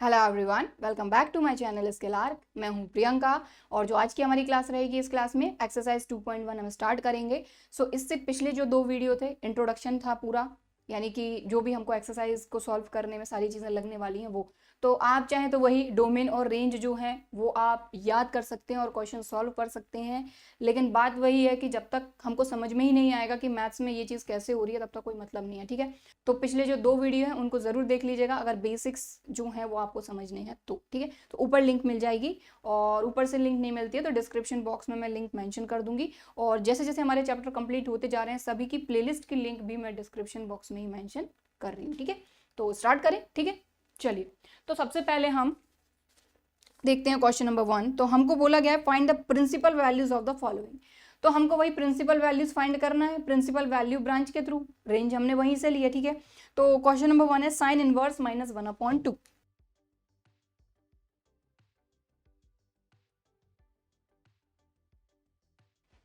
Hello everyone, welcome back to my channel skill arc. मैं हूं प्रियंका और जो आज की हमारी क्लास रहेगी, इस क्लास में एक्सरसाइज 2.1 हम स्टार्ट करेंगे। इससे पिछले जो 2 वीडियो थे, इंट्रोडक्शन था पूरा, यानी कि जो भी हमको एक्सरसाइज को सॉल्व करने में सारी चीज़ें लगने वाली हैं वो। तो आप चाहें तो वही डोमेन और रेंज जो है वो आप याद कर सकते हैं और क्वेश्चन सॉल्व कर सकते हैं। लेकिन बात वही है कि जब तक हमको समझ में ही नहीं आएगा कि मैथ्स में ये चीज़ कैसे हो रही है, तब तक कोई मतलब नहीं है। ठीक है, तो पिछले जो 2 वीडियो हैं उनको ज़रूर देख लीजिएगा अगर बेसिक्स जो हैं वो आपको समझने हैं तो। ठीक है, तो ऊपर लिंक मिल जाएगी, और ऊपर से लिंक नहीं मिलती है तो डिस्क्रिप्शन बॉक्स में मैं लिंक मेंशन कर दूंगी। और जैसे जैसे हमारे चैप्टर कंप्लीट होते जा रहे हैं, सभी की प्लेलिस्ट की लिंक भी मैं डिस्क्रिप्शन बॉक्स में ही मेंशन कर रही हूँ। ठीक है, तो स्टार्ट करें। ठीक है, चलिए। तो सबसे पहले हम देखते हैं क्वेश्चन नंबर 1। तो हमको बोला गया है find the principal values of the following. तो हमको वही प्रिंसिपल वैल्यूज फाइंड करना है प्रिंसिपल वैल्यू ब्रांच के थ्रू। रेंज हमने वहीं से लिया। ठीक है, तो क्वेश्चन नंबर 1 है साइन इनवर्स -1/2।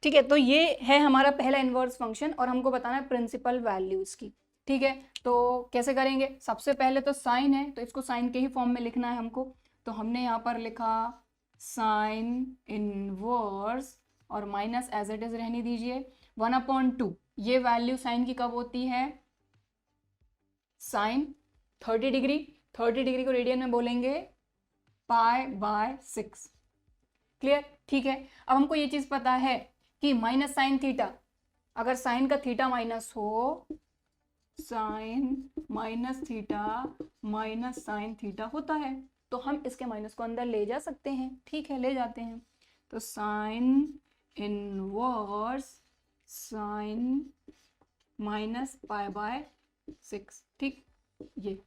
ठीक है, तो ये है हमारा पहला इनवर्स फंक्शन और हमको बताना है प्रिंसिपल वैल्यूज की। ठीक है, तो कैसे करेंगे? सबसे पहले तो साइन है तो इसको साइन के ही फॉर्म में लिखना है हमको। तो हमने यहाँ पर लिखा साइन इनवर्स और माइनस एज इट इज रहने दीजिए 1/2। ये वैल्यू साइन की कब होती है? Sine 30 degree. 30 डिग्री को रेडियन में बोलेंगे π/6। क्लियर? ठीक है, अब हमको ये चीज पता है कि माइनस साइन थीटा, अगर साइन का थीटा माइनस हो, sine minus theta minus sine theta होता है, तो हम इसके माइनस को अंदर ले जा सकते हैं। ठीक है, ले जाते हैं। तो साइन इनवर्स साइन -π/6। ठीक, ये।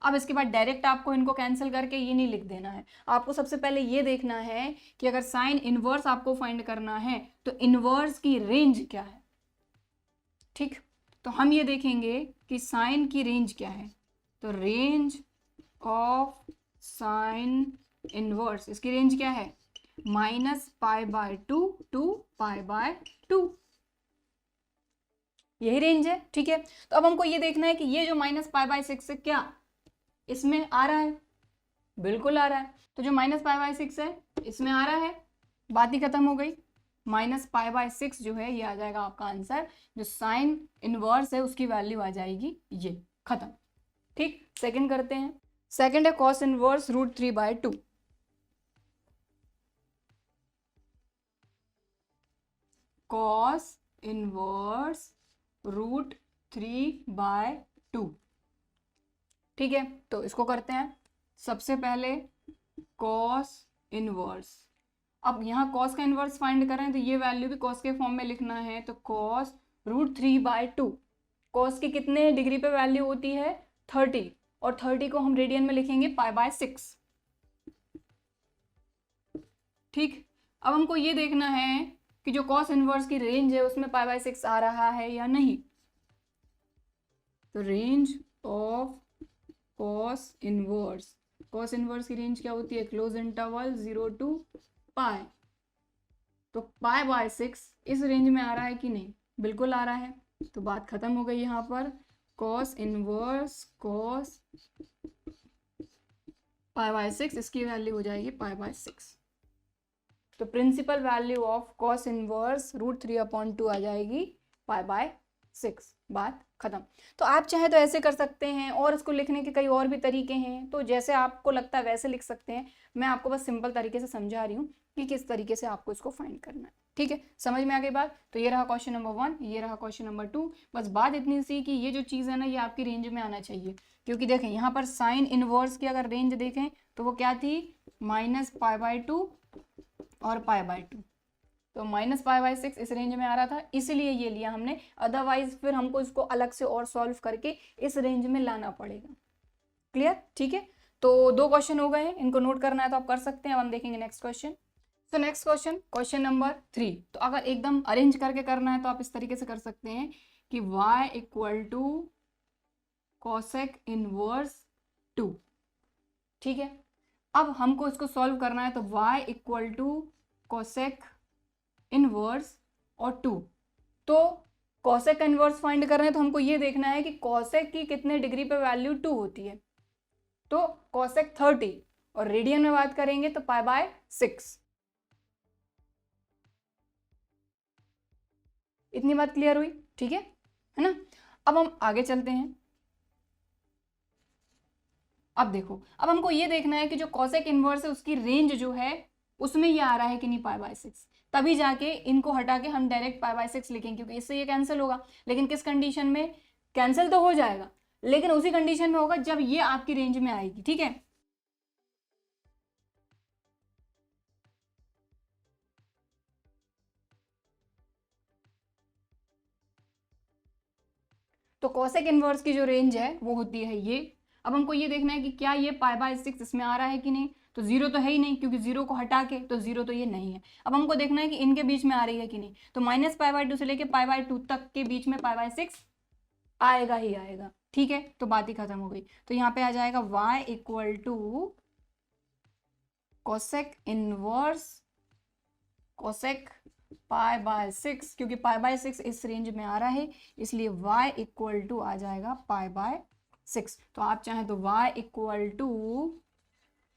अब इसके बाद डायरेक्ट आपको इनको कैंसिल करके ये नहीं लिख देना है, आपको सबसे पहले ये देखना है कि अगर साइन इनवर्स आपको फाइंड करना है तो इनवर्स की रेंज क्या है। ठीक, तो हम ये देखेंगे कि साइन की रेंज क्या है। तो रेंज ऑफ साइन इनवर्स, इसकी रेंज क्या है? -π/2 टू π/2, यही रेंज है। ठीक है, तो अब हमको ये देखना है कि ये जो -π/6 है क्या इसमें आ रहा है? बिल्कुल आ रहा है। तो जो -π/6 है इसमें आ रहा है, बात ही खत्म हो गई। -π/6 जो है ये आ जाएगा आपका आंसर। जो साइन इनवर्स है उसकी वैल्यू आ जाएगी ये, खत्म। ठीक, सेकंड करते हैं। सेकंड है कॉस इनवर्स √3/2। Cos inverse √3/2। ठीक है, तो इसको करते हैं। सबसे पहले कॉस इनवर्स, अब यहाँ कॉस का इनवर्स फाइंड करें तो ये वैल्यू भी कॉस के फॉर्म में लिखना है। तो कॉस √3/2, कॉस की कितने डिग्री पे वैल्यू होती है? 30, और 30 को हम रेडियन में लिखेंगे π/6। ठीक, अब हमको ये देखना है कि जो कॉस इनवर्स की रेंज है उसमें π/6 आ रहा है या नहीं। तो range of cos inverse, cos inverse की रेंज क्या होती है? Close interval 0 to π। तो π/6 इस रेंज में आ रहा है कि नहीं? बिल्कुल आ रहा है, तो बात खत्म हो गई। यहाँ पर कॉस इनवर्स कॉस π/6, इसकी वैल्यू हो जाएगी π/6। तो principal value of cos inverse √3/2 आ जाएगी π/6। बात खत्म। तो आप चाहे तो ऐसे कर सकते हैं, और इसको लिखने के कई और भी तरीके हैं, तो जैसे आपको लगता है वैसे लिख सकते हैं। मैं आपको बस सिंपल तरीके से समझा रही हूँ कि किस तरीके से आपको इसको फाइंड करना है। ठीक है, समझ में आ गई बात? तो ये रहा क्वेश्चन नंबर 1, ये रहा क्वेश्चन नंबर 2। बस बात इतनी सी कि ये जो चीज़ है ना, ये आपकी रेंज में आना चाहिए, क्योंकि देखें यहाँ पर साइन इनवर्स की अगर रेंज देखें तो वो क्या थी? -π/2 और π/2। तो -π/6 इस रेंज में आ रहा था, इसलिए ये लिया हमने। अदरवाइज फिर हमको इसको अलग से और सॉल्व करके इस रेंज में लाना पड़ेगा। क्लियर? ठीक है, तो 2 क्वेश्चन हो गए हैं, इनको नोट करना है तो आप कर सकते हैं। अब हम देखेंगे नेक्स्ट क्वेश्चन। तो नेक्स्ट क्वेश्चन, क्वेश्चन नंबर 3। तो अगर एकदम अरेंज करके करना है तो आप इस तरीके से कर सकते हैं कि y = cosec इनवर्स 2। ठीक है, अब हमको इसको सॉल्व करना है तो y = cosec इनवर्स और 2। तो कॉसेक इनवर्स फाइंड कर रहे हैं तो हमको ये देखना है कि कॉसेक की कितने डिग्री पे वैल्यू 2 होती है। तो cosec 30, और रेडियन में बात करेंगे तो π/6। इतनी बात क्लियर हुई? ठीक है ना? अब हम आगे चलते हैं। अब देखो, अब हमको ये देखना है कि जो cosec इनवर्स है उसकी रेंज जो है उसमें ये आ रहा है कि नहीं π/6, तभी जाके इनको हटा के हम डायरेक्ट π/6 लिखेंगे, क्योंकि इससे ये कैंसिल होगा। लेकिन किस कंडीशन में? कैंसिल तो हो जाएगा, लेकिन उसी कंडीशन में होगा जब ये आपकी रेंज में आएगी। ठीक है, तो cosec इनवर्स की जो रेंज है वो होती है ये। अब हमको ये देखना है कि क्या ये π/6 इसमें आ रहा है कि नहीं। तो जीरो तो है ही नहीं, क्योंकि जीरो को हटा के तो जीरो तो ये नहीं है। अब हमको देखना है कि इनके बीच में आ रही है कि नहीं। तो -π/2 से लेके π/2 तक के बीच में π/6 आएगा ही आएगा। ठीक है, तो बात ही खत्म हो गई। तो यहाँ पे आ जाएगा y equal to cosec inverse cosec π/6, क्योंकि π/6 इस रेंज में आ रहा है, इसलिए y इक्वल टू आ जाएगा π/6। तो आप चाहें तो y equal to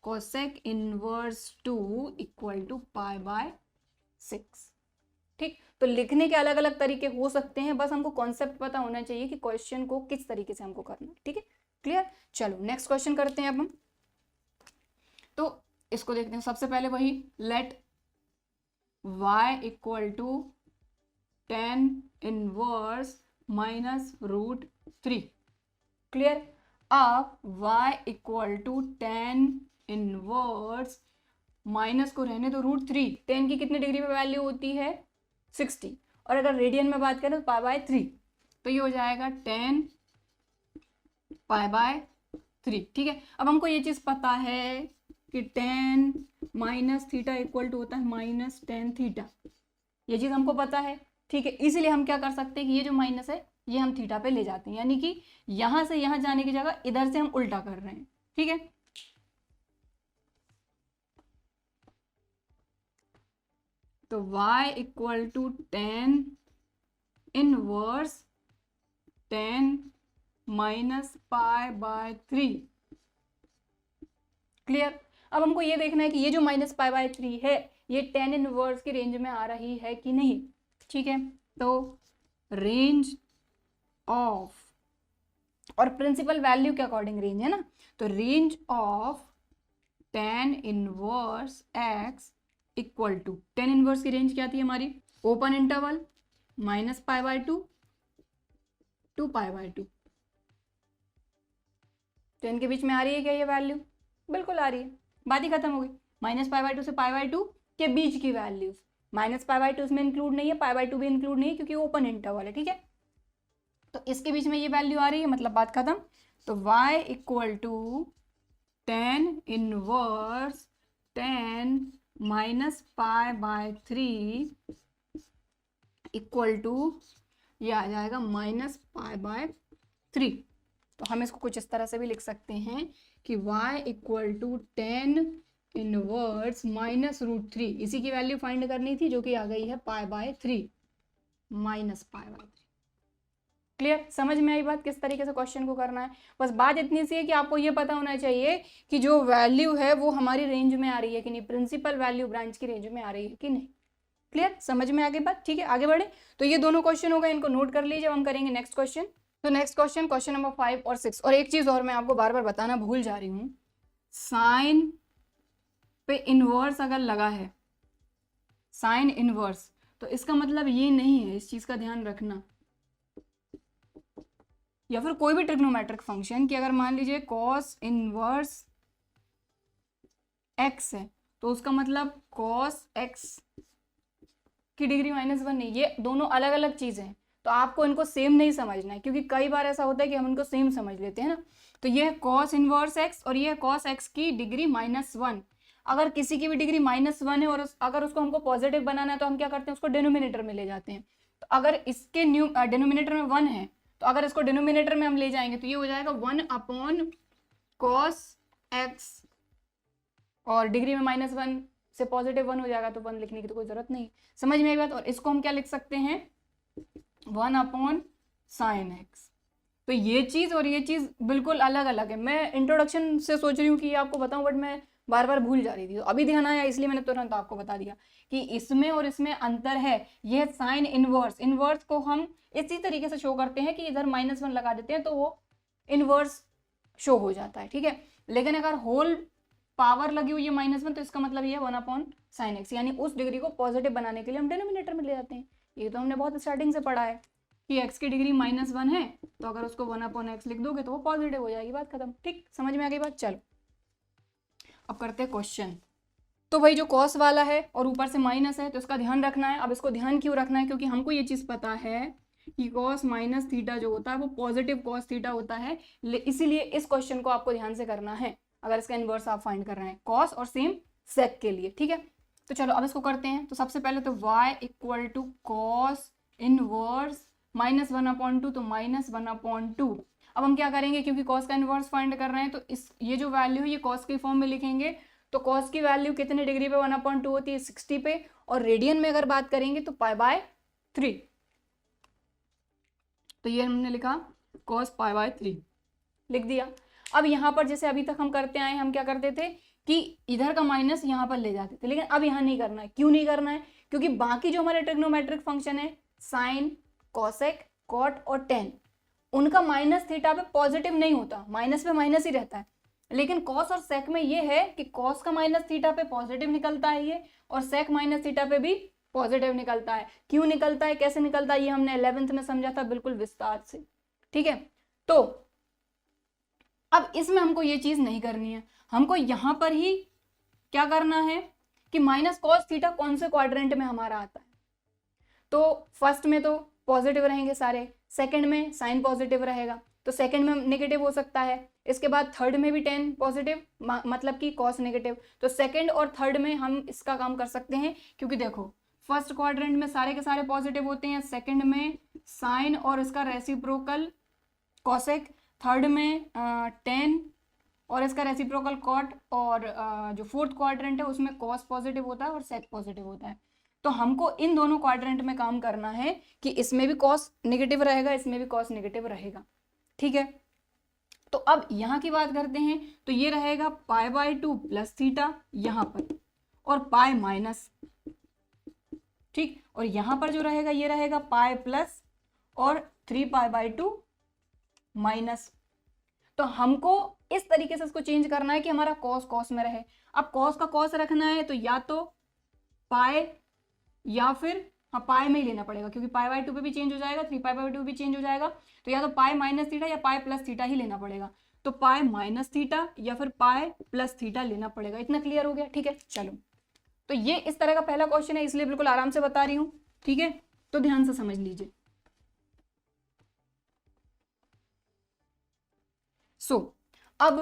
cosec inverse 2 equal to π/6। ठीक, तो लिखने के अलग अलग तरीके हो सकते हैं, बस हमको कॉन्सेप्ट पता होना चाहिए कि क्वेश्चन को किस तरीके से हमको करना है। ठीक है, क्लियर? चलो नेक्स्ट क्वेश्चन करते हैं अब हम। तो इसको देखते हैं। सबसे पहले वही let y equal to tan inverse -√3। Clear? अब y equal to tan inverse, minus को रहने दो √3। tan की कितने डिग्री पे वैल्यू होती है? 60, और अगर रेडियन में बात करें तो π/3, तो ये हो जाएगा tan π/3। ठीक है, अब हमको ये चीज पता है कि tan -θ इक्वल टू होता है -tan θ, ये चीज हमको पता है। ठीक है, इसलिए हम क्या कर सकते हैं कि ये जो माइनस है ये हम थीटा पे ले जाते हैं, यानी कि यहां से यहां जाने की जगह इधर से हम उल्टा कर रहे हैं। ठीक है, तो y equal to tan inverse tan -π/3। Clear? अब हमको ये देखना है कि ये जो -π/3 है ये tan इनवर्स की रेंज में आ रही है कि नहीं। ठीक है, तो रेंज ऑफ, और प्रिंसिपल वैल्यू के अकॉर्डिंग रेंज है ना, तो range of tan inverse x equal to, tan inverse की रेंज क्या थी हमारी? Open interval -π/2 to π/2। tan के बीच में आ रही है क्या ये वैल्यू? बिल्कुल आ रही है, बात ही खत्म हो गई। -π/2 से π/2 के बीच की वैल्यूज, -π/2 इसमें इंक्लूड नहीं है, π/2 भी इंक्लूड नहीं है, क्योंकि ओपन इंटरवल है। ठीक है, तो इसके बीच में ये वैल्यू आ रही है, मतलब बात खत्म। तो y equal to tan inverse tan -π/3 equal to ये आ जाएगा -π/3। तो हम इसको कुछ इस तरह से भी लिख सकते हैं कि y equal to tan inverse -√3, इसी की वैल्यू फाइंड करनी थी, जो कि आ गई है π/3 -π/3। क्लियर? समझ में आई बात किस तरीके से क्वेश्चन को करना है? बस बात इतनी सी है कि आपको ये पता होना चाहिए कि जो वैल्यू है वो हमारी रेंज में आ रही है कि नहीं, प्रिंसिपल वैल्यू ब्रांच की रेंज में आ रही है कि नहीं। क्लियर? समझ में आगे बात? ठीक है, आगे बढ़े। तो ये दोनों क्वेश्चन हो गए, इनको नोट कर लीजिए। हम करेंगे नेक्स्ट क्वेश्चन। तो नेक्स्ट क्वेश्चन, क्वेश्चन नंबर 5 और 6। और एक चीज और मैं आपको बार बार बताना भूल जा रही हूँ, साइन पे इनवर्स अगर लगा है, साइन इनवर्स, तो इसका मतलब ये नहीं है, इस चीज का ध्यान रखना, या फिर कोई भी ट्रिग्नोमेट्रिक फंक्शन की अगर मान लीजिए कॉस इनवर्स x है, तो उसका मतलब कॉस x की डिग्री -1 नहीं। ये दोनों अलग अलग चीजें हैं, तो आपको इनको सेम नहीं समझना है, क्योंकि कई बार ऐसा होता है कि हम इनको सेम समझ लेते हैं ना। तो ये है कॉस इनवर्स x और ये है कॉस x की डिग्री -1। अगर किसी की भी डिग्री -1 है और अगर उसको हमको पॉजिटिव बनाना है तो हम क्या करते हैं, उसको डिनोमिनेटर में ले जाते हैं। तो अगर इसके डिनोमिनेटर में 1 है, तो अगर इसको डिनोमिनेटर में हम ले जाएंगे तो ये हो जाएगा 1/cos x, और डिग्री में -1 से पॉजिटिव 1 हो जाएगा, तो 1 लिखने की तो कोई जरूरत नहीं। समझ में आई बात? और इसको हम क्या लिख सकते हैं, 1/sin x। तो ये चीज़ और ये चीज़ बिल्कुल अलग अलग है। मैं इंट्रोडक्शन से सोच रही हूँ कि ये आपको बताऊँ, बट मैं बार बार भूल जा रही थी, तो अभी ध्यान आया इसलिए मैंने तुरंत आपको बता दिया कि इसमें और इसमें अंतर है। ये साइन इनवर्स, इनवर्स को हम इसी तरीके से शो करते हैं कि इधर -1 लगा देते हैं तो वो इनवर्स शो हो जाता है, ठीक है। लेकिन अगर होल पावर लगी हुई है -1 तो इसका मतलब ये है 1/sin x, यानी उस डिग्री को पॉजिटिव बनाने के लिए हम डिनोमिनेटर में ले जाते हैं। ये तो हमने बहुत स्टार्टिंग से पढ़ा है कि x की डिग्री -1 है, तो अगर उसको 1/x लिख दोगे तो वो पॉजिटिव हो जाएगी, बात खत्म। ठीक, समझ में आ गई बात। चलो अब करते हैं क्वेश्चन। तो भाई जो कॉस वाला है और ऊपर से माइनस है तो इसका ध्यान रखना है। अब इसको ध्यान क्यों रखना है, क्योंकि हमको ये चीज़ पता है कि कॉस माइनस थीटा जो होता है वो पॉजिटिव कॉस थीटा होता है, इसीलिए इस क्वेश्चन को आपको ध्यान से करना है अगर इसका इनवर्स आप फाइंड कर रहे हैं कॉस और सेम सेक के लिए, ठीक है। तो चलो अब इसको करते हैं। तो सबसे पहले तो y equal to cos inverse -1/2, तो -1/2। अब हम क्या करेंगे, क्योंकि कॉस का इनवर्स फाइंड कर रहे हैं तो इस ये जो वैल्यू है ये कॉस के फॉर्म में लिखेंगे। तो कॉस की वैल्यू कितने डिग्री पे 1/2 होती है, 60 पे, और रेडियन में अगर बात करेंगे तो π/3। तो ये हमने लिखा cos π/3 लिख दिया। अब यहाँ पर जैसे अभी तक हम करते आए, हम क्या करते थे कि इधर का माइनस यहाँ पर ले जाते थे, लेकिन अब यहाँ नहीं करना है। क्यों नहीं करना है, क्योंकि बाकी जो हमारे ट्रिग्नोमेट्रिक फंक्शन है साइन, कॉसेक, कॉट और टेन, उनका माइनस थीटा पे पॉजिटिव नहीं होता, माइनस पे माइनस ही रहता है। लेकिन कॉस और सेक में ये है कि कॉस का माइनस थीटा पे पॉजिटिव निकलता है ये, और सेक माइनस थीटा पे भी पॉजिटिव निकलता है। क्यों निकलता है, कैसे निकलता है, ये हमने 11th में समझा था बिल्कुल विस्तार से, ठीक है। तो अब इसमें हमको ये चीज नहीं करनी है, हमको यहां पर ही क्या करना है कि माइनस कॉस थीटा कौन से क्वाड्रेंट में हमारा आता है। तो फर्स्ट में तो पॉजिटिव रहेंगे सारे, सेकंड में साइन पॉजिटिव रहेगा, तो सेकंड में नेगेटिव हो सकता है। इसके बाद थर्ड में भी टेन पॉजिटिव, मतलब कि कॉस नेगेटिव। तो सेकंड और थर्ड में हम इसका काम कर सकते हैं, क्योंकि देखो फर्स्ट क्वाड्रेंट में सारे के सारे पॉजिटिव होते हैं, सेकंड में साइन और इसका रेसिप्रोकल कॉसेक, थर्ड में टेन और इसका रेसिप्रोकल कॉट, और जो फोर्थ क्वाड्रेंट है उसमें कॉस पॉजिटिव होता है और सेक पॉजिटिव होता है। तो हमको इन दोनों क्वाड्रेंट में काम करना है कि इसमें भी कॉस नेगेटिव रहेगा, इसमें भी कॉस नेगेटिव रहेगा, ठीक है। तो अब यहाँ की बात करते हैं, तो ये रहेगा π/2 प्लस थीटा यहाँ पर, और पाई माइनस, ठीक। और यहाँ पर जो रहेगा ये रहेगा पाई प्लस और 3π/2 माइनस। तो हमको इस तरीके से इसको चेंज करना है कि हमारा कॉस कॉस में रहे। अब कॉस का कॉस रखना है तो या तो पाई या फिर हाँ पाई में ही लेना पड़ेगा, क्योंकि π/2 पे भी चेंज हो जाएगा, 3π/2 भी चेंज हो जाएगा। तो या तो पाई माइनस थीटा या पाई प्लस थीटा ही लेना पड़ेगा। तो पाई माइनस थीटा या फिर पाई प्लस थीटा लेना पड़ेगा। इतना क्लियर हो गया, ठीक है। चलो तो ये इस तरह का पहला क्वेश्चन है, इसलिए बिल्कुल आराम से बता रही हूँ, ठीक है। तो ध्यान से समझ लीजिए। सो अब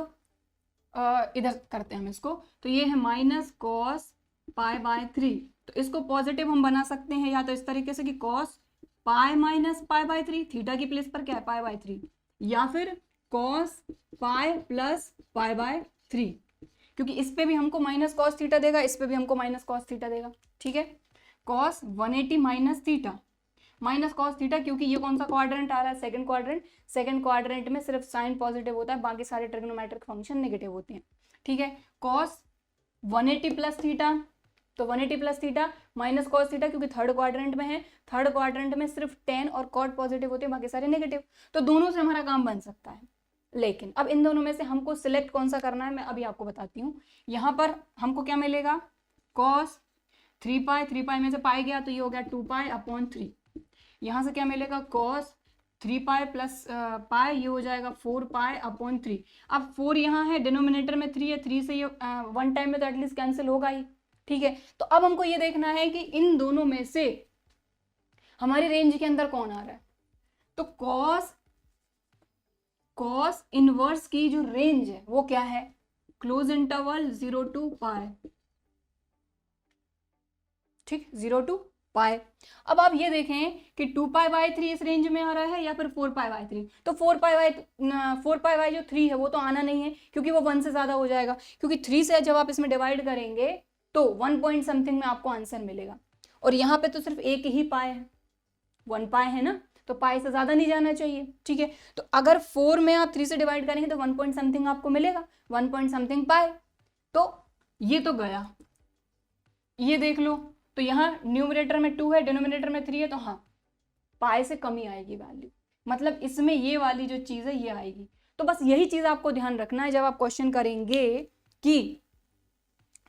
इधर करते हैं हम इसको। तो ये है माइनस कॉस π/3, तो इसको पॉजिटिव हम बना सकते हैं या तो इस तरीके से कि कॉस पाई माइनस π/3, थीटा की प्लेस पर क्या है π/3, या फिर कॉस पाई प्लस π/3, क्योंकि इस पे भी हमको माइनस कॉस थीटा देगा, इस पे भी हमको माइनस कॉस थीटा देगा, ठीक है। Cos 180 minus theta minus cos theta, क्योंकि ये कौन सा क्वाड्रेंट आ रहा है, सेकंड क्वाड्रेंट। सेकंड क्वाड्रेंट में सिर्फ साइन पॉजिटिव होता है, बाकी सारे ट्रिग्नोमेट्रिक फंक्शन नेगेटिव होते हैं, ठीक है। कॉस 180 प्लस थीटा, तो 180 plus theta minus cos theta, क्योंकि थर्ड क्वाड्रेंट में है, थर्ड क्वाड्रेंट में सिर्फ टेन और कॉट पॉजिटिव होते हैं, बाकी सारे नेगेटिव। तो दोनों से हमारा काम बन सकता है, लेकिन अब इन दोनों में से हमको सिलेक्ट कौन सा करना है मैं अभी आपको बताती हूँ। यहाँ पर हमको क्या मिलेगा, कॉस 3π में से पाई गया तो ये हो गया 2π/3। यहाँ से क्या मिलेगा, कॉस 3π प्लस पाई, ये हो जाएगा 4π/3। अब 4 यहाँ है, डिनोमिनेटर में 3 है, 3 से ये वन टाइम में तो एटलीस्ट कैंसिल होगा ही, ठीक है। तो अब हमको ये देखना है कि इन दोनों में से हमारी रेंज के अंदर कौन आ रहा है। तो कॉस इनवर्स की जो रेंज है वो क्या है, क्लोज इंटरवल 0 to π, ठीक, 0 to π। अब आप ये देखें कि 2π/3 इस रेंज में आ रहा है या फिर 4π/3। तो 4π जो 3 है वो तो आना नहीं है, क्योंकि वो 1 से ज्यादा हो जाएगा, क्योंकि 3 से जब आप इसमें डिवाइड करेंगे तो 1 पॉइंट समथिंग में आपको आंसर मिलेगा, और यहाँ पे तो सिर्फ एक ही पाई है, 1 पाई है ना। तो पाई से ज़्यादा नहीं जाना चाहिए, ठीक है। तो अगर 4 में आप 3 से डिवाइड करेंगे तो 1 पॉइंट समथिंग आपको मिलेगा, 1 पॉइंट समथिंग पाई। तो ये तो गया, ये देख लो। तो यहाँ न्यूमरेटर में 2 है, डिनोमिनेटर में 3 है, तो हाँ पाई से कम ही आएगी वैल्यू, मतलब इसमें ये वाली जो चीज़ है ये आएगी। तो बस यही चीज़ आपको ध्यान रखना है जब आप क्वेश्चन करेंगे कि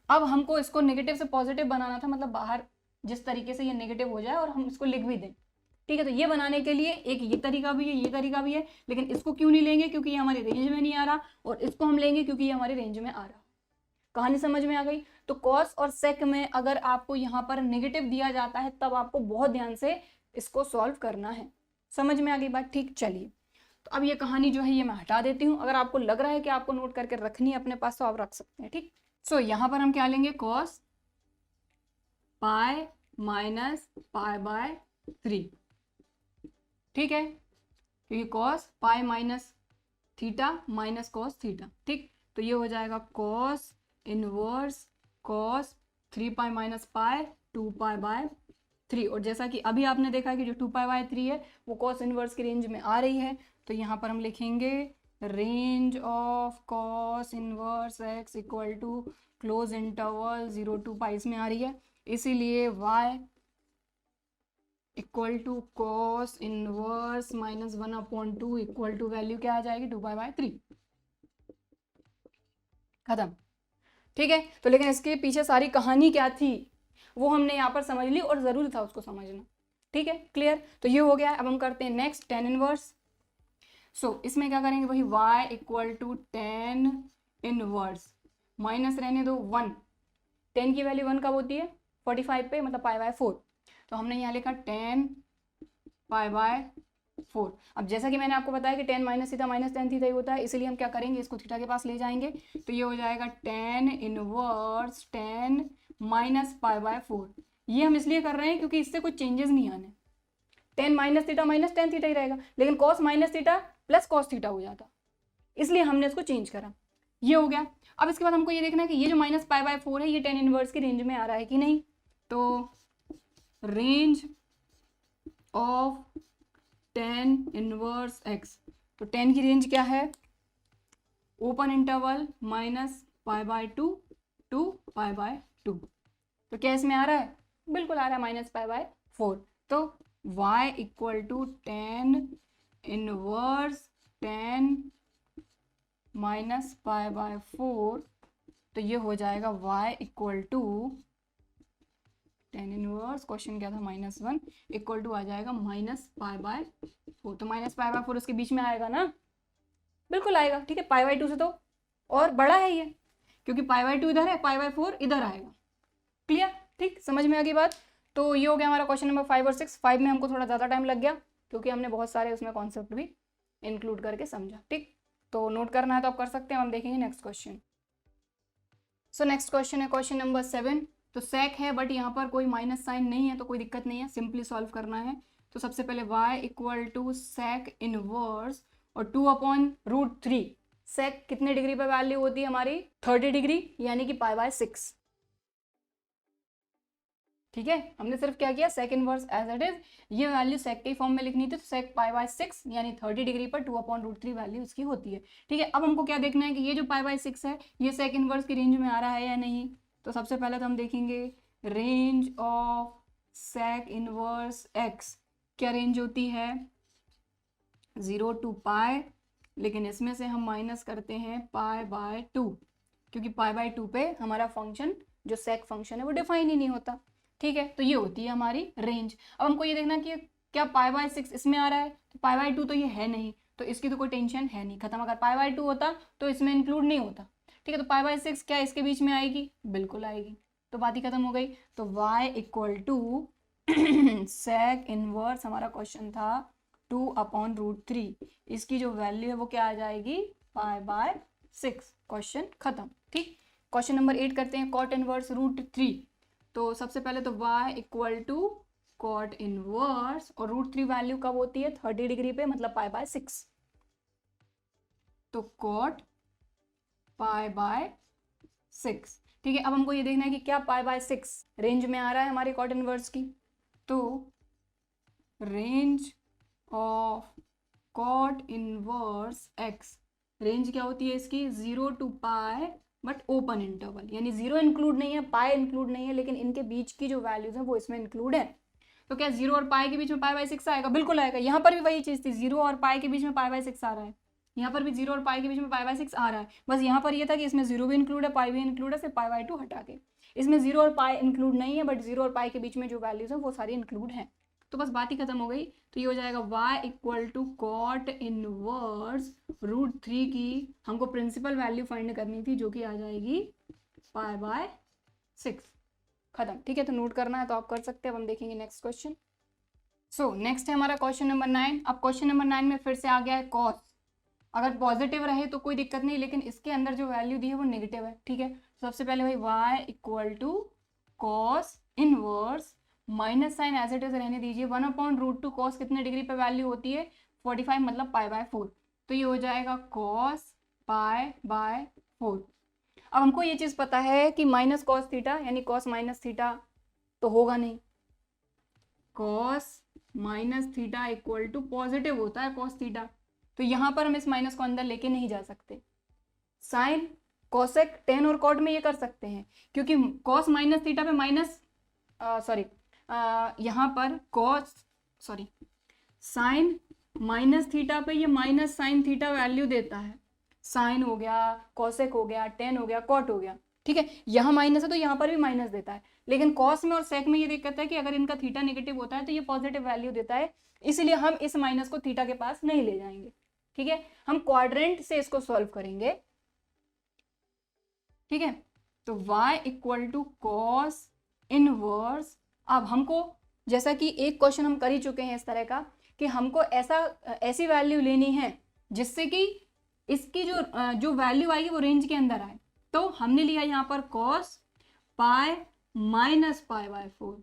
अब हमको इसको नेगेटिव से पॉजिटिव बनाना था, मतलब बाहर जिस तरीके से ये नेगेटिव हो जाए और हम इसको लिख भी दें, ठीक है। तो ये बनाने के लिए एक ये तरीका भी है, ये तरीका भी है, लेकिन इसको क्यों नहीं लेंगे, क्योंकि ये हमारे रेंज में नहीं आ रहा, और इसको हम लेंगे क्योंकि ये हमारे रेंज में आ रहा। कहानी समझ में आ गई। तो कॉस और सेक में अगर आपको यहाँ पर नेगेटिव दिया जाता है तब आपको बहुत ध्यान से इसको सॉल्व करना है। समझ में आ गई बात, ठीक। चलिए, तो अब ये कहानी जो है ये मैं हटा देती हूँ। अगर आपको लग रहा है कि आपको नोट करके रखनी है अपने पास तो आप रख सकते हैं, ठीक। सो यहाँ पर हम क्या लेंगे, cos pi minus pi by 3, ठीक है, क्योंकि cos pi minus theta minus cos theta, ठीक। तो ये हो जाएगा cos inverse cos 3 pi minus pi 2 pi by 3। और जैसा कि अभी आपने देखा कि जो 2 पाई बाय 3 है वो कॉस इनवर्स की रेंज में आ रही है, तो यहाँ पर हम लिखेंगे range of cos inverse X equal to close interval 0 to pi में आ रही है, इसीलिए y equal to cos inverse minus 1/2 equal to value क्या आ जाएगी, 2 पाई बाय 3। खत्म, ठीक है। तो लेकिन इसके पीछे सारी कहानी क्या थी वो हमने यहाँ पर समझ ली, और ज़रूरी था उसको समझना, ठीक है, क्लियर। तो ये हो गया। अब हम करते हैं नेक्स्ट टेन इनवर्स। सो इसमें क्या करेंगे, वही y equal to tan inverse, minus रहने दो 1, 10 की वैल्यू 1 कब होती है, 45 पे, मतलब पाई बाय 4। तो हमने यहाँ लिखा 10 पाई बाय 4। अब जैसा कि मैंने आपको बताया कि 10 माइनस थीटा माइनस 10 थीटा ही होता है, इसलिए हम क्या करेंगे, इसको थीटा के पास ले जाएंगे। तो ये हो जाएगा 10 इनवर्स 10 माइनस पाई बाय 4। ये हम इसलिए कर रहे हैं क्योंकि इससे कुछ चेंजेस नहीं आने, 10 माइनस थीटा माइनस 10 थीटा ही रहेगा, लेकिन cos minus theta plus cos theta हो जाता, इसलिए हमने इसको चेंज करा। ये हो गया। अब इसके बाद हमको ये देखना है कि ये जो माइनस पाई बाय 4 है ये 10 इनवर्स की रेंज में आ रहा है कि नहीं। तो रेंज ऑफ 10 इनवर्स x, तो 10 की रेंज क्या है, open interval minus pi by 2 to pi by 2। तो क्या इसमें आ रहा है, बिल्कुल आ रहा है, माइनस पाई बाय 4। तो y equal to 10 inverse 10 minus pi by 4, तो ये हो जाएगा y equal to 10 inverse, question क्या था -1, इक्वल टू आ जाएगा माइनस पाई बाय 4। तो माइनस पाई बाय 4 उसके बीच में आएगा ना, बिल्कुल आएगा, ठीक है। पाई बाय 2 से तो और बड़ा है ये, क्योंकि पाई बाय 2 इधर है, पाई बाय 4 इधर आएगा। क्लियर, ठीक, समझ में आ गई बात। तो ये हो गया हमारा क्वेश्चन नंबर 5 और 6। 5 में हमको थोड़ा ज़्यादा टाइम लग गया क्योंकि हमने बहुत सारे उसमें कॉन्सेप्ट भी इंक्लूड करके समझा, ठीक। तो नोट करना है तो आप कर सकते हैं। हम देखेंगे next question. So next question है क्वेश्चन नंबर 7। तो सेक है बट यहाँ पर कोई माइनस साइन नहीं है, तो कोई दिक्कत नहीं है, सिंपली सॉल्व करना है। तो सबसे पहले y equal to sec inverse और 2/√3। सेक कितने डिग्री पर वैल्यू होती है हमारी, 30 डिग्री, यानी कि पाई बाय 6, ठीक है। हमने सिर्फ क्या किया, sec inverse as it is, ये वैल्यू सेक के फॉर्म में लिखनी थी, तो सेक पाई बाय 6 यानी 30 डिग्री पर 2/√3 वैल्यू इसकी होती है, ठीक है। अब हमको क्या देखना है कि ये जो पाई बाय 6 है ये सेक इनवर्स की रेंज में आ रहा है या नहीं। तो सबसे पहले तो हम देखेंगे range of sec inverse X, क्या रेंज होती है, 0 to पाई, लेकिन इसमें से हम माइनस करते हैं पाई बाय 2, क्योंकि पाई बाय 2 पे हमारा फंक्शन जो सेक फंक्शन है वो डिफाइन ही नहीं होता, ठीक है। तो ये होती है हमारी रेंज। अब हमको ये देखना कि क्या पाई बाय 6 इसमें आ रहा है, तो पाई बाय 2 तो ये है नहीं, तो इसकी तो कोई टेंशन है नहीं, खत्म। अगर पाई बाय 2 होता तो इसमें इंक्लूड नहीं होता, ठीक है। तो पाई बाय 6 क्या इसके बीच में आएगी, बिल्कुल आएगी, तो बात ही खत्म हो गई। तो y equal to sec inverse, हमारा क्वेश्चन था 2/√3, इसकी जो वैल्यू है वो क्या आ जाएगी, पाई बाय 6, क्वेश्चन खत्म, ठीक। क्वेश्चन नंबर 8 करते हैं, कॉट इनवर्स √3। तो सबसे पहले तो y equal to cot inverse, और √3 वैल्यू कब होती है, 30 डिग्री पे, मतलब पाई बाय 6, तो कॉट पाई बाय 6, ठीक है। अब हमको ये देखना है कि क्या पाई बाय 6 रेंज में आ रहा है हमारे कॉट इनवर्स की। तो range of cot inverse X, range क्या होती है इसकी 0 to पाई बट ओपन इंटरवल, यानी 0 इंक्लूड नहीं है, पाई इंक्लूड नहीं है, लेकिन इनके बीच की जो वैल्यूज है वो इसमें इंक्लूड है। तो क्या 0 और पाई के बीच में पाई बाई 6 आएगा? बिल्कुल आएगा। यहाँ पर भी वही चीज़ थी, 0 और पाई के बीच में पाई बाई 6 आ रहा है, यहाँ पर भी 0 और पाई के बीच में पाई बाई 6 आ रहा है। बस यहाँ पर ये था कि इसमें 0 भी इंक्लूड है, पाई भी इंक्लूड है, सिर्फ पाई बाई 2 हटा के। इसमें 0 और पाई इंक्लूड नहीं है, बट 0 और पाई के बीच में जो वैल्यूज है वो सारी इंक्लूड है। तो बस बात ही खत्म हो गई। तो ये हो जाएगा y equal to cot inverse √3 की हमको प्रिंसिपल वैल्यू फाइंड करनी थी, जो कि आ जाएगी पाई बाय 6। खत्म। ठीक है, तो नोट करना है तो आप कर सकते हैं। अब हम देखेंगे नेक्स्ट क्वेश्चन। सो नेक्स्ट है हमारा क्वेश्चन नंबर 9। अब क्वेश्चन नंबर 9 में फिर से आ गया है कॉस। अगर पॉजिटिव रहे तो कोई दिक्कत नहीं, लेकिन इसके अंदर जो वैल्यू दी है वो नेगेटिव है। ठीक है, सबसे पहले भाई y equal to cos inverse, minus sine as it is रहने दीजिए, 1/√2 कॉस कितने डिग्री पे वैल्यू होती है 45, मतलब पाई बाय 4। तो ये हो जाएगा कॉस पाई बाय 4। अब हमको ये चीज़ पता है कि माइनस कॉस थीटा यानी कॉस माइनस थीटा तो होगा नहीं, cos minus theta equal to positive होता है कॉस थीटा, तो यहाँ पर हम इस माइनस को अंदर लेके नहीं जा सकते। साइन कोसेक टेन और कॉट में ये कर सकते हैं, क्योंकि कॉस माइनस थीटा पे माइनस यहाँ पर कॉस साइन माइनस थीटा पे ये माइनस साइन थीटा वैल्यू देता है। साइन हो गया, कोसेक हो गया, टेन हो गया, कॉट हो गया। ठीक है, यहाँ माइनस है तो यहाँ पर भी माइनस देता है, लेकिन कॉस में और सेक में ये दिक्कत है कि अगर इनका थीटा नेगेटिव होता है तो ये पॉजिटिव वैल्यू देता है, इसलिए हम इस माइनस को थीटा के पास नहीं ले जाएंगे। ठीक है, हम क्वाड्रेंट से इसको सॉल्व करेंगे। ठीक है, तो y equal to cos inverse. अब हमको जैसा कि एक क्वेश्चन हम कर ही चुके हैं इस तरह का, कि हमको ऐसी वैल्यू लेनी है जिससे कि इसकी जो वैल्यू आएगी वो रेंज के अंदर आए। तो हमने लिया यहाँ पर cos pi minus pi by 4।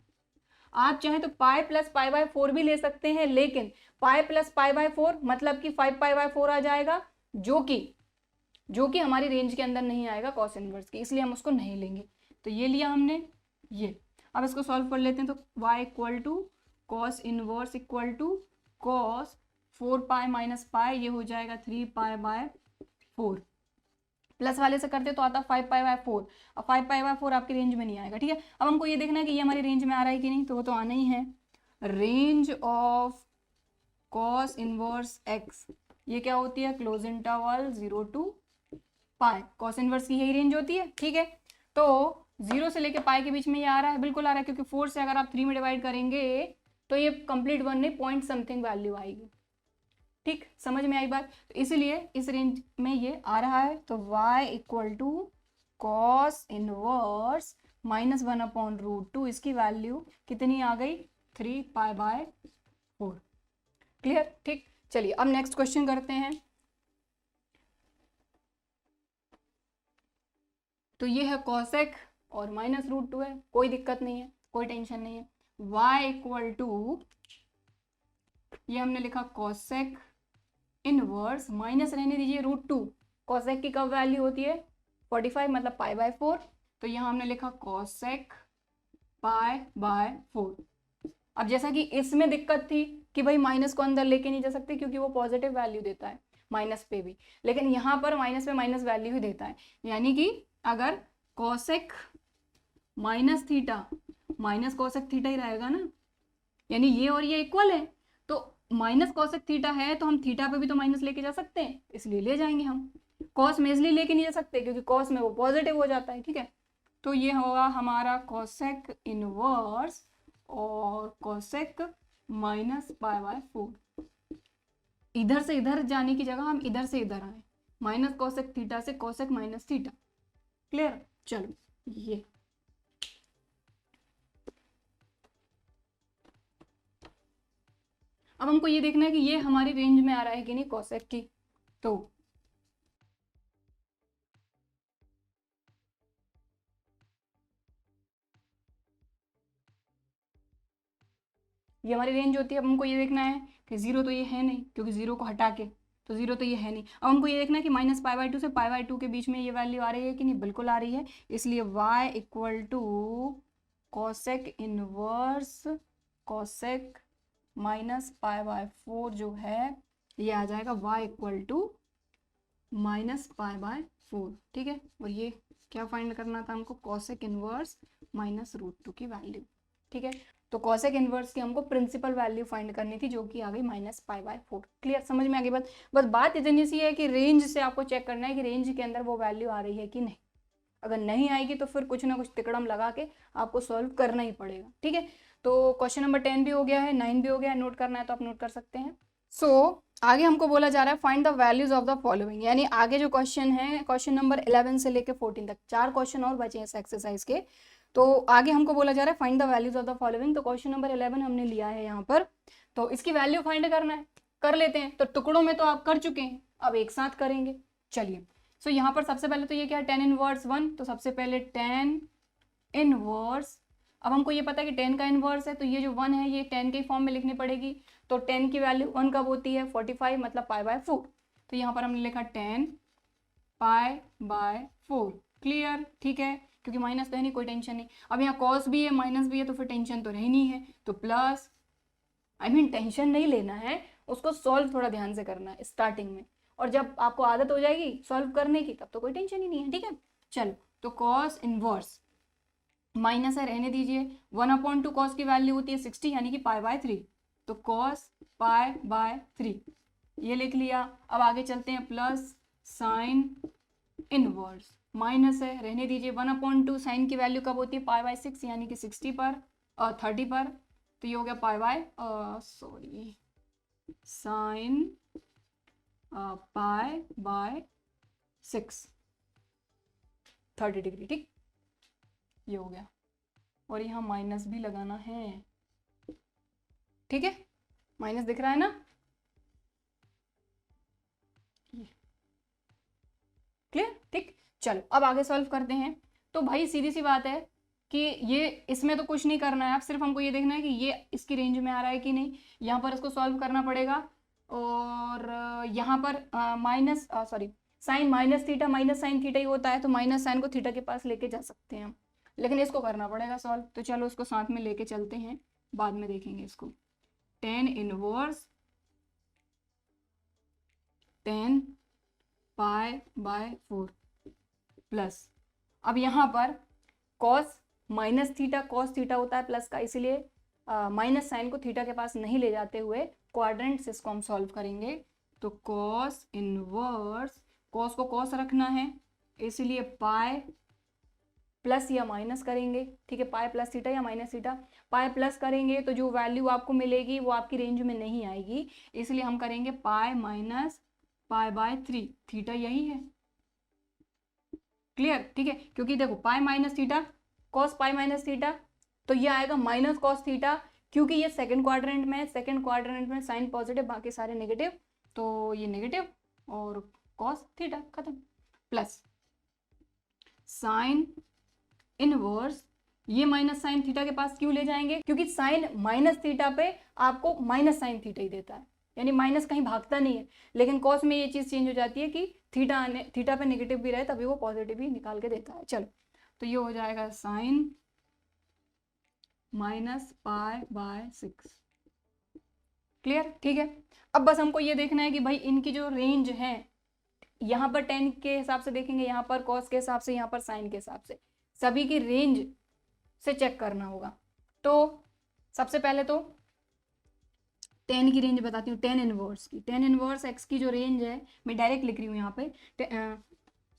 आप चाहे तो पाई प्लस पाई बाय 4 भी ले सकते हैं, लेकिन पाई प्लस पाई बाय 4 मतलब कि 5 पाई बाय 4 आ जाएगा, जो कि हमारी रेंज के अंदर नहीं आएगा कॉस इनवर्स की, इसलिए हम उसको नहीं लेंगे। तो ये लिया हमने ये। अब इसको सॉल्व कर लेते हैं। तो y equal to cos inverse equal to cos 4 pi minus pi, ये हो जाएगा 3 पाई बाय 4। प्लस वाले से करते तो आता 5 पाई बाय 4। अब 5 पाई बाय 4 आपकी रेंज में नहीं आएगा। ठीक है, अब हमको ये देखना है कि ये हमारी रेंज में आ रहा है कि नहीं, तो वो तो आना ही है। Range of cos inverse x, ये क्या होती है, close interval 0 to pi. Cos inverse की यही रेंज होती है। ठीक है, तो 0 से लेके पाई के बीच में ये आ रहा है, बिल्कुल आ रहा है, क्योंकि 4 से अगर आप 3 में डिवाइड करेंगे तो ये कंप्लीट 1 नहीं, पॉइंट समथिंग वैल्यू आएगी। ठीक, समझ में आई बात? तो इसीलिए इस रेंज में ये आ रहा है। तो y equal to cos inverse minus 1/√2, इसकी वैल्यू कितनी आ गई 3 पाई बाय 4। क्लियर? ठीक, चलिए अब नेक्स्ट क्वेश्चन करते हैं। तो ये है कॉसेक और माइनस √2 है, कोई दिक्कत नहीं है, कोई टेंशन नहीं है। y इक्वल टू, ये हमने लिखा कॉसेक इनवर्स, माइनस रहने दीजिए √2। कॉसेक की कब वैल्यू होती है 45, मतलब पाई बाय 4। तो यहाँ हमने लिखा कॉसेक पाई बाय 4। अब जैसा कि इसमें दिक्कत थी कि भाई माइनस को अंदर लेके नहीं जा सकते क्योंकि वो पॉजिटिव वैल्यू देता है माइनस पे भी, लेकिन यहाँ पर माइनस पे माइनस वैल्यू ही देता है, यानी कि अगर cosec minus theta minus cosec theta ही रहेगा ना, यानी ये और ये इक्वल है, तो माइनस कॉसेक थीटा है तो हम थीटा पे भी तो माइनस लेके जा सकते हैं, इसलिए ले जाएंगे हम। कॉस में इसलिए लेके नहीं जा सकते क्योंकि कॉस में वो पॉजिटिव हो जाता है। ठीक है, तो ये होगा हमारा कॉसेक इनवर्स और कॉसेक माइनस पाई बाय 4। इधर से इधर जाने की जगह हम इधर से इधर आए, माइनस कॉसेक थीटा से कॉसेक माइनस थीटा। क्लियर? चलो, ये अब हमको ये देखना है कि ये हमारी रेंज में आ रहा है कि नहीं कॉसेक की। तो ये हमारी रेंज होती है। अब हमको ये देखना है कि 0 तो ये है नहीं, क्योंकि 0 को हटा के तो 0 तो ये है नहीं। अब हमको ये देखना है कि माइनस पाई बाय 2 से पाई बाय 2 के बीच में ये वैल्यू आ रही है कि नहीं, बिल्कुल आ रही है, इसलिए y equal to cosec inverse cosec minus pi by 4 जो है ये आ जाएगा y equal to minus pi by 4, ठीक है। और ये क्या फाइंड करना था हमको, कॉसेक इनवर्स माइनस √2 की वैल्यू, ठीक है। तो कॉसेक इनवर्स की हमको प्रिंसिपल वैल्यू फाइंड करनी थी जो कि आ गई माइनस पाई बाय 4। क्लियर, समझ में आ गई बात। बस बात इतनी सी है कि रेंज से आपको चेक करना है कि रेंज के अंदर वो वैल्यू आ रही है कि नहीं। अगर नहीं आएगी तो फिर कुछ ना कुछ तिकड़म लगा के आपको सॉल्व करना ही पड़ेगा, ठीक है। तो क्वेश्चन नंबर 10 भी हो गया है, 9 भी हो गया है। नोट करना है तो आप नोट कर सकते हैं। आगे हमको बोला जा रहा है find the values of the following, यानी आगे जो क्वेश्चन है क्वेश्चन नंबर 11 से लेके 14 तक 4 क्वेश्चन और बचे हैं इस एक्सरसाइज के। तो आगे हमको बोला जा रहा है find the values of the following. तो क्वेश्चन नंबर 11 हमने लिया है यहाँ पर, तो इसकी वैल्यू फाइंड करना है, कर लेते हैं। तो टुकड़ों में तो आप कर चुके हैं, अब एक साथ करेंगे। चलिए, सो यहाँ पर सबसे पहले तो ये क्या है, tan इनवर्स 1, तो सबसे पहले tan इनवर्स, अब हमको ये पता है कि tan का इनवर्स है, तो ये जो 1 है ये tan के फॉर्म में लिखनी पड़ेगी। तो tan की वैल्यू 1 कब होती है, 45, मतलब पाई बाय 4। तो यहाँ पर हमने लिखा tan पाई बाय 4। क्लियर, ठीक है, क्योंकि माइनस तो है नहीं, कोई टेंशन नहीं। अब यहाँ कॉस भी है माइनस भी है, तो फिर टेंशन तो रहनी है। तो प्लस, टेंशन नहीं लेना है, उसको सॉल्व थोड़ा ध्यान से करना है स्टार्टिंग में, और जब आपको आदत हो जाएगी सॉल्व करने की तब तो कोई टेंशन ही नहीं है, ठीक है। चलो, तो कॉस इनवर्स माइनस है, रहने दीजिए। 1/2 कॉस की वैल्यू होती है 60, यानी कि पाई बाय 3। तो कॉस पाई बाय 3 ये लिख लिया। अब आगे चलते हैं, प्लस साइन इनवर्स माइनस है, रहने दीजिए। 1/2 साइन की वैल्यू कब होती है, पाई बाय 6, यानी कि 60 पर और 30 पर। तो ये हो गया pi by sine pi by 6 30 degree, ठीक, ये हो गया। और यहाँ माइनस भी लगाना है, ठीक है, माइनस दिख रहा है ना, क्लियर, ठीक। चलो, अब आगे सॉल्व करते हैं। तो भाई सीधी सी बात है कि ये इसमें तो कुछ नहीं करना है, आप सिर्फ हमको ये देखना है कि ये इसकी रेंज में आ रहा है कि नहीं। यहाँ पर इसको सॉल्व करना पड़ेगा, और यहाँ पर sine minus theta minus sine theta ही होता है, तो माइनस साइन को थीटा के पास लेके जा सकते हैं हम, लेकिन इसको करना पड़ेगा सॉल्व। तो चलो इसको साथ में लेके चलते हैं, बाद में देखेंगे इसको। tan inverse tan pi by 4 plus, अब यहाँ पर cos minus theta cos theta होता है प्लस का, इसीलिए माइनस साइन को थीटा के पास नहीं ले जाते हुए क्वाड्रेंट से इसको हम सॉल्व करेंगे। तो कॉस इनवर्स, कॉस को कॉस रखना है, इसलिए पाई प्लस या माइनस करेंगे, ठीक है। पाई प्लस थीटा या माइनस थीटा, पाई प्लस करेंगे तो जो वैल्यू आपको मिलेगी वो आपकी रेंज में नहीं आएगी, इसलिए हम करेंगे पाई माइनस पाई बाय 3, थीटा यही है, क्लियर, ठीक है। क्योंकि देखो pi minus theta cos pi minus theta, तो ये आएगा माइनस कॉस थीटा, क्योंकि ये सेकंड क्वाड्रेंट में है, सेकंड क्वाड्रेंट में साइन पॉजिटिव बाकी सारे नेगेटिव, तो ये नेगेटिव और कॉस थीटा खत्म। प्लस साइन इनवर्स, ये माइनस साइन थीटा के पास क्यों ले जाएंगे, क्योंकि साइन माइनस थीटा पे आपको माइनस साइन थीटा ही देता है, यानी माइनस कहीं भागता नहीं है। लेकिन कॉस में ये चीज़ चेंज हो जाती है कि थीटा पे नेगेटिव भी रहे तभी वो पॉजिटिव ही निकाल के देता है। चलो, तो ये हो जाएगा sine minus pi by 6, clear, ठीक है। अब बस हमको ये देखना है कि भाई इनकी जो रेंज है, यहाँ पर tan के हिसाब से देखेंगे, यहाँ पर कॉस के हिसाब से, यहाँ पर साइन के हिसाब से, सभी की रेंज से चेक करना होगा। तो सबसे पहले तो tan की रेंज बताती हूँ, tan इनवर्स की, tan इनवर्स x की जो रेंज है, मैं डायरेक्ट लिख रही हूँ यहाँ पे,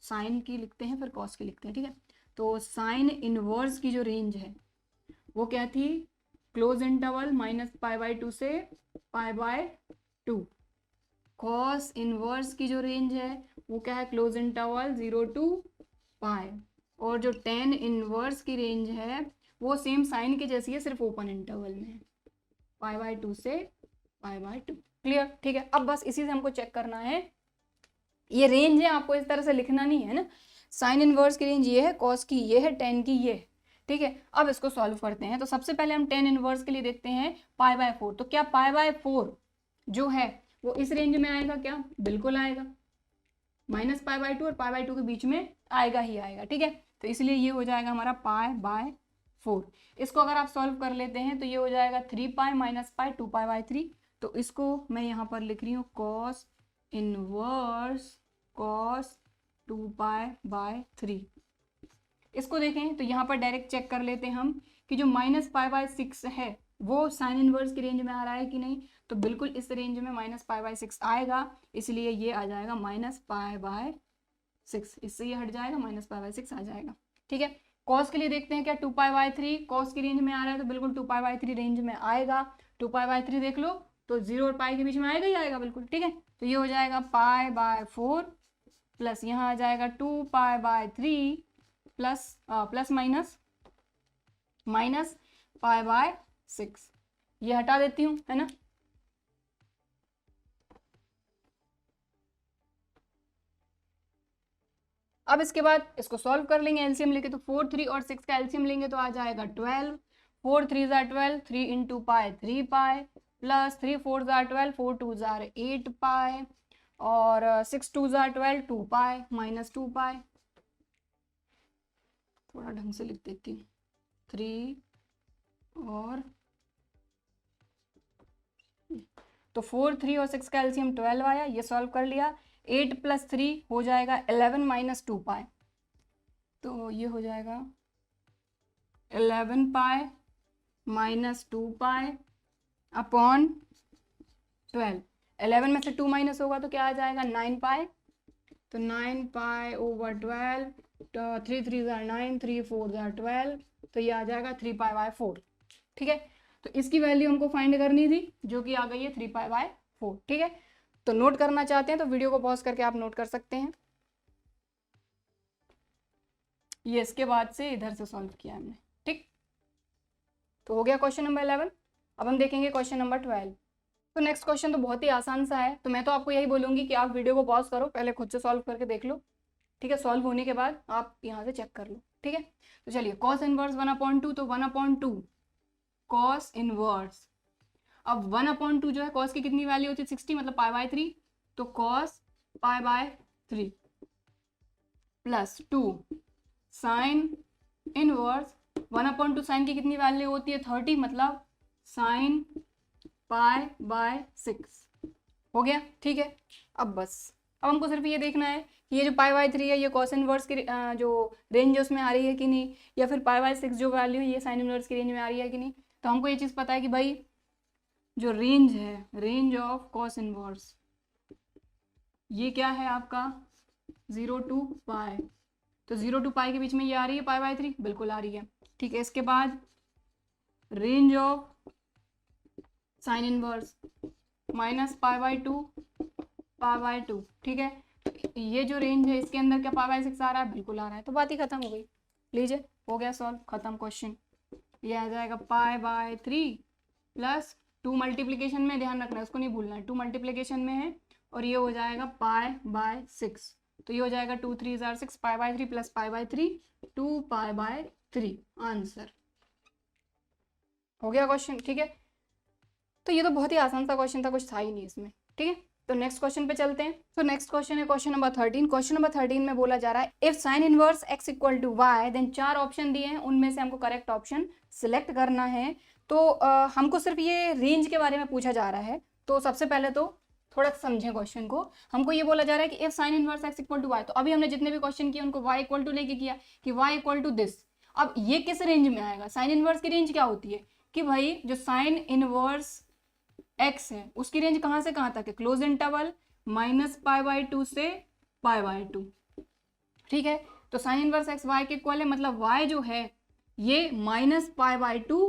साइन की लिखते हैं फिर कॉस की लिखते हैं, ठीक है। तो साइन इनवर्स की जो रेंज है वो क्या थी, close interval minus pi by 2 से पाई बाय 2। कॉस इनवर्स की जो रेंज है वो क्या है, क्लोज इंटरवल 0 to पाई। और जो tan इनवर्स की रेंज है वो सेम साइन की जैसी है, सिर्फ ओपन इंटरवल में है, पाई बाय 2 से पाई बाय 2, क्लियर, ठीक है। अब बस इसी से हमको चेक करना है, ये रेंज है, आपको इस तरह से लिखना नहीं है ना, साइन इनवर्स की रेंज ये है, कॉस की ये है, tan की ये है, ठीक है। अब इसको सॉल्व करते हैं। तो सबसे पहले हम tan इनवर्स के लिए देखते हैं पाई बाय 4। तो क्या पाई बाय 4 जो है वो इस रेंज में आएगा क्या, बिल्कुल आएगा, माइनस पाई बाय 2 और पाई बाय 2 के बीच में आएगा ही आएगा, ठीक है। तो इसलिए ये हो जाएगा हमारा पाई बाय 4। इसको अगर आप सॉल्व कर लेते हैं तो ये हो जाएगा 3 pi minus pi 2 pi by 3। तो इसको मैं यहाँ पर लिख रही हूँ cos inverse cos 2 pi by 3। इसको देखें तो यहाँ पर डायरेक्ट चेक कर लेते हैं हम कि जो माइनस पाई बाय 6 है वो साइन इनवर्स की रेंज में आ रहा है कि नहीं। तो बिल्कुल इस रेंज में माइनस पाई बाय 6 आएगा, इसलिए ये आ जाएगा माइनस पाई बाय 6। इससे ये हट जाएगा, माइनस पाई बाय 6 आ जाएगा। ठीक है, कॉस के लिए देखते हैं क्या 2 पाई बाय 3 कॉस की रेंज में आ रहा है, तो बिल्कुल 2 पाई बाय 3 रेंज में आएगा। 2 पाई बाय 3 देख लो तो 0 और पाई के बीच में आएगा ही आएगा बिल्कुल। ठीक है, तो ये हो जाएगा पाई बाय 4 प्लस यहाँ आ जाएगा 2 pi by 3 plus minus pi by 6। ये हटा देती हूँ, है ना। अब इसके बाद इसको सॉल्व कर लेंगे, एलसीएम लेके। तो 4, 3 और 6 का एलसीएम लेंगे तो आ जाएगा 12। 4 3 jar 12, 3 into pi 3 pi plus 3 4 jar 12, 4 2 jar 8 पाई और 6 2 जार 12, 2 पाई माइनस 2 पाई। थोड़ा ढंग से लिख देती हूँ, 3 और तो 4, 3 और 6 का एलसीएम 12 आया, ये सॉल्व कर लिया। 8 प्लस 3 हो जाएगा 11 माइनस 2 पाई, तो ये हो जाएगा 11 पाई माइनस 2 पाई अपॉन 12। 11 में से 2 माइनस होगा तो क्या आ जाएगा 9 पाई, तो 9 पाई ओवर 12, तो 3 3 जार 9, 3 4 जार 12, तो ये आ जाएगा 3 पाई बाय 4। ठीक है, तो इसकी वैल्यू हमको फाइंड करनी थी जो कि आ गई है 3 पाई बाय 4। ठीक है, तो नोट करना चाहते हैं तो वीडियो को पॉज करके आप नोट कर सकते हैं। ये इसके बाद से इधर से सॉल्व किया हमने। ठीक, तो हो गया क्वेश्चन नंबर 11। अब हम देखेंगे क्वेश्चन नंबर 12। तो नेक्स्ट क्वेश्चन तो बहुत ही आसान सा है, तो मैं तो आपको यही बोलूंगी कि आप वीडियो को पॉज करो, पहले खुद से सॉल्व करके देख लो। ठीक है, सॉल्व होने के बाद आप यहाँ से चेक कर लो। ठीक है, तो चलिए कॉस इनवर्स 1/2, तो 1/2 कॉस इनवर्स। अब 1/2 जो है कॉस की कितनी वैल्यू होती है 60, मतलब पाई बाय 3, तो cos pi by 3 plus 2 sine inverse 1/2 sine की कितनी वैल्यू होती है 30, मतलब साइन पाई बाय 6। हो गया। ठीक है, अब बस अब हमको सिर्फ ये देखना है कि ये जो पाई बाय 3 है ये कॉस इनवर्स की जो रेंज है उसमें आ रही है कि नहीं, या फिर पाई बाय 6 जो वैल्यू है ये साइन इनवर्स की रेंज में आ रही है कि नहीं। तो हमको ये चीज़ पता है कि भाई जो रेंज है, रेंज ऑफ कॉस इनवर्स, ये क्या है आपका 0 to पाई, तो 0 to पाई के बीच में ये आ रही है पाई बाय 3, बिल्कुल आ रही है। ठीक है, इसके बाद range of sine inverse minus pi by 2 pi by 2। ठीक है, तो ये जो रेंज है इसके अंदर क्या पाई बाय 6 आ रहा है, बिल्कुल आ रहा है, तो बात ही खत्म हो गई। लीजिए हो गया सॉल्व, खत्म क्वेश्चन। ये आ जाएगा पाई बाय 3 प्लस 2 मल्टीप्लीकेशन में ध्यान रखना है, उसको नहीं भूलना है, 2 मल्टीप्लीकेशन में है, और ये हो जाएगा पाई बाय 6, तो ये हो जाएगा 2 3 jar 6 pi by 3 plus pi by 3 2 pi by 3, answer हो गया क्वेश्चन। ठीक है, तो ये तो बहुत ही आसान सा क्वेश्चन था, कुछ था ही नहीं इसमें। ठीक है, तो नेक्स्ट क्वेश्चन पे चलते हैं। तो नेक्स्ट क्वेश्चन है क्वेश्चन नंबर 13। क्वेश्चन नंबर 13 में बोला जा रहा है if sine inverse x equal to y, then 4 option दिए हैं, उनमें से हमको करेक्ट ऑप्शन सिलेक्ट करना है। तो हमको सिर्फ ये रेंज के बारे में पूछा जा रहा है। तो सबसे पहले तो थोड़ा समझें क्वेश्चन को। हमको ये बोला जा रहा है कि if sine inverse x equal to y, तो अभी हमने जितने भी क्वेश्चन किए उनको y इक्वल टू लेके किया कि y इक्वल टू दिस। अब ये किस रेंज में आएगा, साइन इनवर्स की रेंज क्या होती है कि भाई जो साइन इनवर्स x है उसकी रेंज कहाँ से कहाँ तक है, close interval minus pi by 2 से पाई बाय 2। ठीक है, तो साइन इनवर्स x y के इक्वल है, मतलब y जो है ये माइनस पाई बाय 2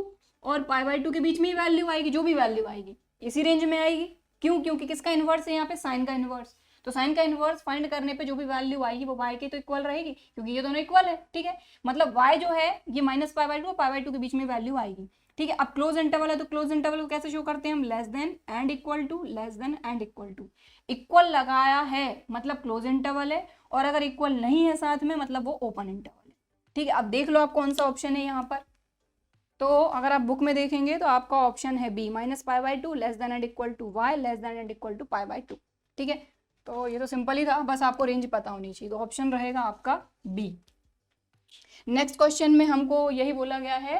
और पाई बाय 2 के बीच में ही वैल्यू आएगी, जो भी वैल्यू आएगी इसी रेंज में आएगी। क्यों, क्योंकि किसका इनवर्स है यहाँ पे, साइन का इनवर्स। तो साइन का इनवर्स फाइंड करने पे जो भी वैल्यू आएगी वो y के तो इक्वल रहेगी, क्योंकि ये दोनों इक्वल है। ठीक है, मतलब y जो है ये माइनस पाई बाय 2 और पाई बाय 2 के बीच में वैल्यू आएगी। ठीक है, अब क्लोज इंटरवल है तो क्लोज इंटरवल को कैसे शो करते हैं हम, less than and equal to, less than and equal to. Equal लगाया है मतलब क्लोज इंटरवल है, और अगर इक्वल नहीं है साथ में मतलब वो ओपन इंटरवल है। ठीक है, अब देख लो आप कौन सा ऑप्शन है यहाँ पर। तो अगर आप बुक में देखेंगे तो आपका ऑप्शन है B, minus pi by 2 less than and equal to y less than and equal to pi by 2। ठीक है, तो ये तो सिंपल ही था, बस आपको रेंज पता होनी चाहिए, तो ऑप्शन रहेगा आपका बी। नेक्स्ट क्वेश्चन में हमको यही बोला गया है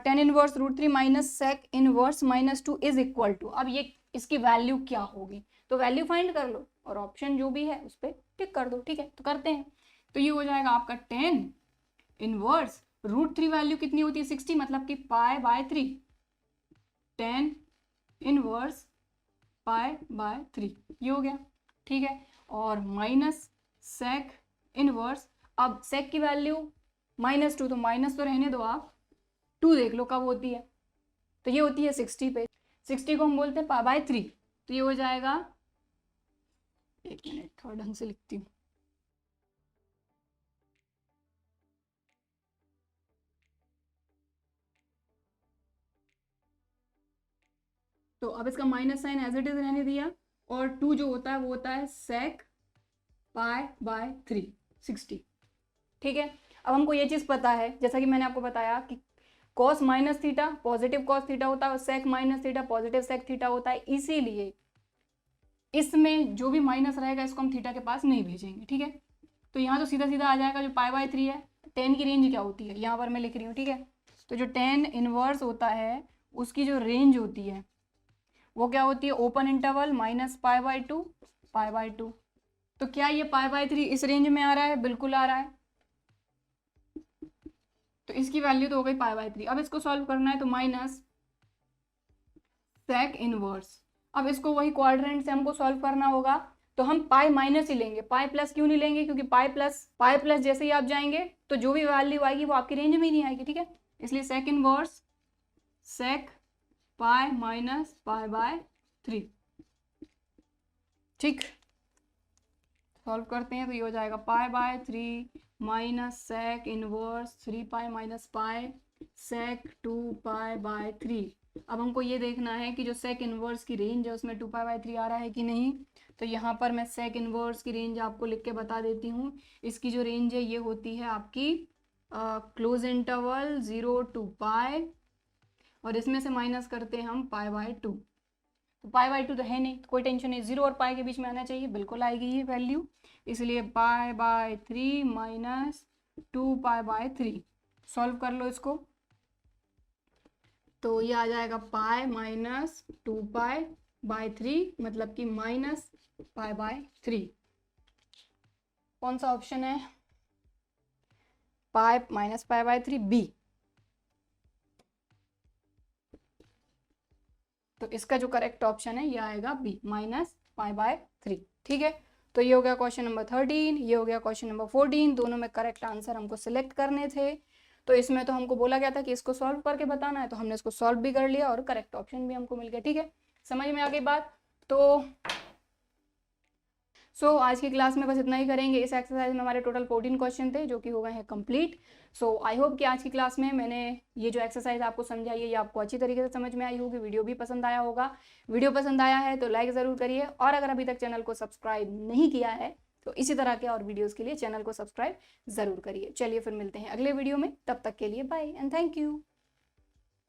tan inverse root 3 minus sec inverse minus 2 is equal to, अब ये इसकी वैल्यू क्या होगी, तो वैल्यू फाइंड कर लो और ऑप्शन जो भी है उस पर टिक कर दो। ठीक है, तो करते हैं। तो ये हो जाएगा आपका tan इनवर्स रूट 3, वैल्यू कितनी होती है 60, मतलब कि पाई by 3, tan inverse pi by 3, ये हो गया। ठीक है, और माइनस सेक इनवर्स, अब सेक की वैल्यू -2, तो माइनस तो रहने दो आप, 2 देख लो कब होती है, तो ये होती है 60 पे, 60 को हम बोलते हैं पाई बाय 3, तो ये हो जाएगा, एक मिनट थोड़ा ढंग से लिखती हूँ, तो अब इसका minus sine as it is रहने दिया, और 2 जो होता है वो होता है सेक पाई बाय 3, 60। ठीक है, अब हमको ये चीज़ पता है, जैसा कि मैंने आपको बताया कि cos minus theta positive cos theta होता है और sec minus theta positive sec theta होता है, इसीलिए इसमें जो भी माइनस रहेगा इसको हम थीटा के पास नहीं भेजेंगे। ठीक है, तो यहाँ तो सीधा सीधा आ जाएगा, जो पाई बाय 3 है, tan की रेंज क्या होती है यहाँ पर मैं लिख रही हूँ। ठीक है, तो जो tan इनवर्स होता है उसकी जो रेंज होती है वो क्या होती है, open interval minus pi by 2 pi by 2, तो क्या ये पाई बाय 3 इस रेंज में आ रहा है, बिल्कुल आ रहा है, तो इसकी वैल्यू तो हो गई पाई बाय 3। अब इसको सॉल्व करना है, तो माइनस सेक इनवर्स, अब इसको वही क्वाड्रेंट से हमको सॉल्व करना होगा, तो हम पाई माइनस ही लेंगे, पाई प्लस क्यों नहीं लेंगे, क्योंकि पाई प्लस जैसे ही आप जाएंगे तो जो भी वैल्यू आएगी वो आपकी रेंज में ही नहीं आएगी। ठीक है, इसलिए sec inverse sec pi minus pi by 3। ठीक, सॉल्व करते हैं, तो ये हो जाएगा pi by 3 minus sec inverse 3 pi minus pi sec 2 pi by 3। अब हमको ये देखना है कि जो सेक इनवर्स की रेंज है उसमें 2 पाई बाय 3 आ रहा है कि नहीं, तो यहाँ पर मैं सेक इनवर्स की रेंज आपको लिख के बता देती हूँ। इसकी जो रेंज है ये होती है आपकी क्लोज इंटरवल 0 to पाई, और इसमें से माइनस करते हैं हम पाई बाय 2, तो पाई बाय 2 तो है नहीं, तो कोई टेंशन नहीं, 0 और पाई के बीच में आना चाहिए, बिल्कुल आएगी ये वैल्यू, इसलिए पाई by 3 minus 2 pi by 3। Solve कर लो इसको, तो ये आ जाएगा पाई माइनस 2 पाई बाय 3, मतलब कि माइनस पाई बाय 3। कौन सा ऑप्शन है, pi minus pi by 3, B. तो इसका जो करेक्ट ऑप्शन है ये आएगा बी, माइनस पाई बाय 3। ठीक है, तो ये हो गया क्वेश्चन नंबर 13, ये हो गया क्वेश्चन नंबर 14, दोनों में करेक्ट आंसर हमको सिलेक्ट करने थे। तो इसमें तो हमको बोला गया था कि इसको सॉल्व करके बताना है, तो हमने इसको सॉल्व भी कर लिया और करेक्ट ऑप्शन भी हमको मिल गया। ठीक है, समझ में आ गई बात। तो आज की क्लास में बस इतना ही करेंगे। इस एक्सरसाइज में हमारे टोटल 14 क्वेश्चन थे जो कि हो गए हैं कंप्लीट। आई होप कि आज की क्लास में मैंने ये जो एक्सरसाइज आपको समझाई है ये आपको अच्छी तरीके से समझ में आई होगी, वीडियो भी पसंद आया होगा। वीडियो पसंद आया है तो लाइक ज़रूर करिए, और अगर अभी तक चैनल को सब्सक्राइब नहीं किया है तो इसी तरह के और वीडियोज़ के लिए चैनल को सब्सक्राइब ज़रूर करिए। चलिए फिर मिलते हैं अगले वीडियो में, तब तक के लिए बाय एंड थैंक यू।